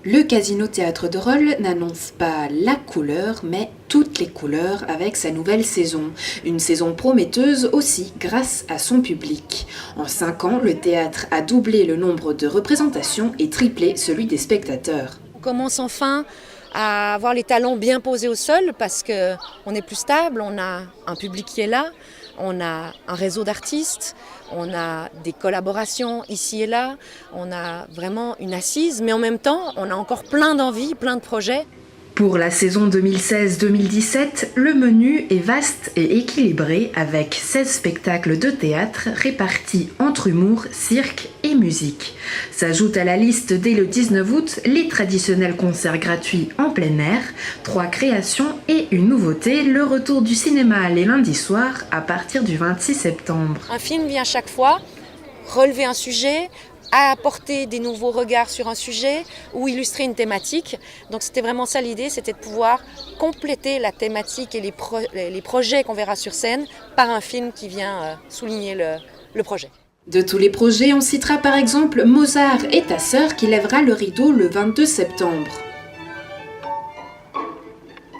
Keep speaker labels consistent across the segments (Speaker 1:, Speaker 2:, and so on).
Speaker 1: Le Casino Théâtre de Rolle n'annonce pas la couleur, mais toutes les couleurs avec sa nouvelle saison. Une saison prometteuse aussi grâce à son public. En 5 ans, le théâtre a doublé le nombre de représentations et triplé celui des spectateurs.
Speaker 2: On commence enfin à avoir les talons bien posés au sol parce qu'on est plus stable, on a un public qui est là, on a un réseau d'artistes, on a des collaborations ici et là, on a vraiment une assise, mais en même temps, on a encore plein d'envies, plein de projets.
Speaker 1: Pour la saison 2016-2017, le menu est vaste et équilibré avec 16 spectacles de théâtre répartis entre humour, cirque et musique. S'ajoutent à la liste dès le 19 août les traditionnels concerts gratuits en plein air, 3 créations et une nouveauté, le retour du cinéma les lundis soirs à partir du 26 septembre.
Speaker 2: Un film vient chaque fois relever un sujet, à apporter des nouveaux regards sur un sujet ou illustrer une thématique. Donc c'était vraiment ça l'idée, c'était de pouvoir compléter la thématique et les projets qu'on verra sur scène par un film qui vient souligner le projet.
Speaker 1: De tous les projets, on citera par exemple Mozart et ta sœur qui lèvera le rideau le 22 septembre.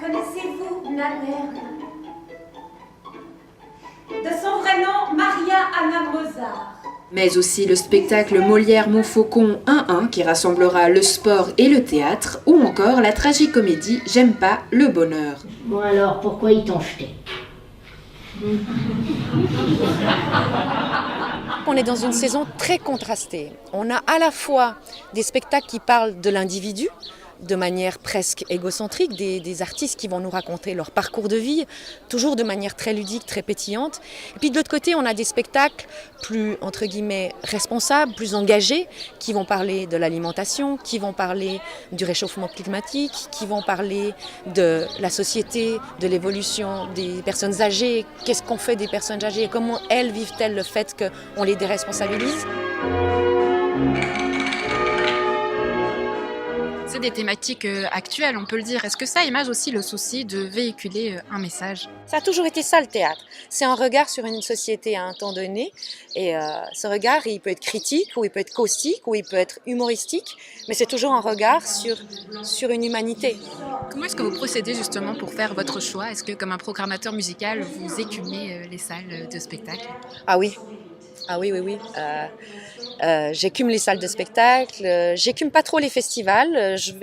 Speaker 3: Connaissez-vous Nannerl? De son vrai nom, Maria Anna Mozart.
Speaker 1: Mais aussi le spectacle Molière Montfaucon 1-1 qui rassemblera le sport et le théâtre, ou encore la tragicomédie J'aime pas le bonheur.
Speaker 4: Bon alors, pourquoi ils t'ont jeté?
Speaker 2: On est dans une saison très contrastée. On a à la fois des spectacles qui parlent de l'individu, de manière presque égocentrique, des artistes qui vont nous raconter leur parcours de vie, toujours de manière très ludique, très pétillante. Et puis de l'autre côté, on a des spectacles plus, entre guillemets, responsables, plus engagés, qui vont parler de l'alimentation, qui vont parler du réchauffement climatique, qui vont parler de la société, de l'évolution des personnes âgées, qu'est-ce qu'on fait des personnes âgées et comment elles vivent-elles le fait qu'on les déresponsabilise.
Speaker 5: C'est des thématiques actuelles, on peut le dire. Est-ce que ça image aussi le souci de véhiculer un message?
Speaker 2: Ça a toujours été ça le théâtre. C'est un regard sur une société à un temps donné. Et ce regard, il peut être critique, ou il peut être caustique, ou il peut être humoristique. Mais c'est toujours un regard sur une humanité.
Speaker 5: Comment est-ce que vous procédez justement pour faire votre choix? Est-ce que comme un programmateur musical, vous écumez les salles de spectacle?
Speaker 2: Ah oui. Ah oui. J'écume les salles de spectacle, j'écume pas trop les festivals, je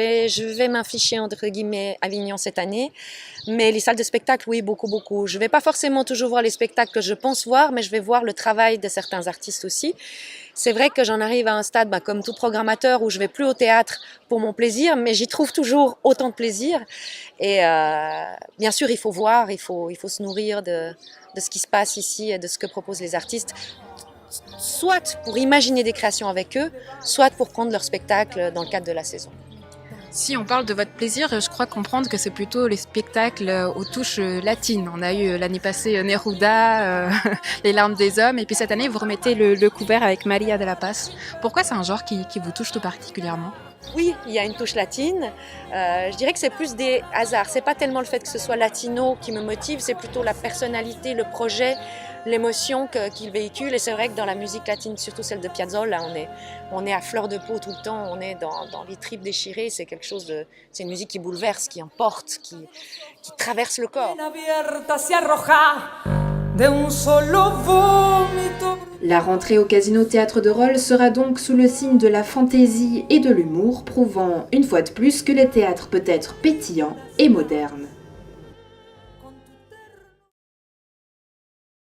Speaker 2: vais m'afficher entre guillemets à Avignon cette année, mais les salles de spectacle, oui, beaucoup. Je vais pas forcément toujours voir les spectacles que je pense voir, mais je vais voir le travail de certains artistes aussi. C'est vrai que j'en arrive à un stade, comme tout programmateur, où je vais plus au théâtre pour mon plaisir, mais j'y trouve toujours autant de plaisir. Et bien sûr, il faut voir, il faut se nourrir de ce qui se passe ici et de ce que proposent les artistes, soit pour imaginer des créations avec eux, soit pour prendre leur spectacle dans le cadre de la saison.
Speaker 5: Si on parle de votre plaisir, je crois comprendre que c'est plutôt les spectacles aux touches latines. On a eu l'année passée Neruda, Les larmes des hommes, et puis cette année vous remettez le couvert avec Maria de la Paz. Pourquoi c'est un genre qui vous touche tout particulièrement?
Speaker 2: Oui, il y a une touche latine. Je dirais que c'est plus des hasards. C'est pas tellement le fait que ce soit latino qui me motive, c'est plutôt la personnalité, le projet, l'émotion qu'il véhicule. Et c'est vrai que dans la musique latine, surtout celle de Piazzolla, on est à fleur de peau tout le temps, on est dans les tripes déchirées. C'est quelque chose c'est une musique qui bouleverse, qui emporte, qui traverse le corps.
Speaker 1: La rentrée au Casino Théâtre de Rolle sera donc sous le signe de la fantaisie et de l'humour, prouvant une fois de plus que le théâtre peut être pétillant et moderne.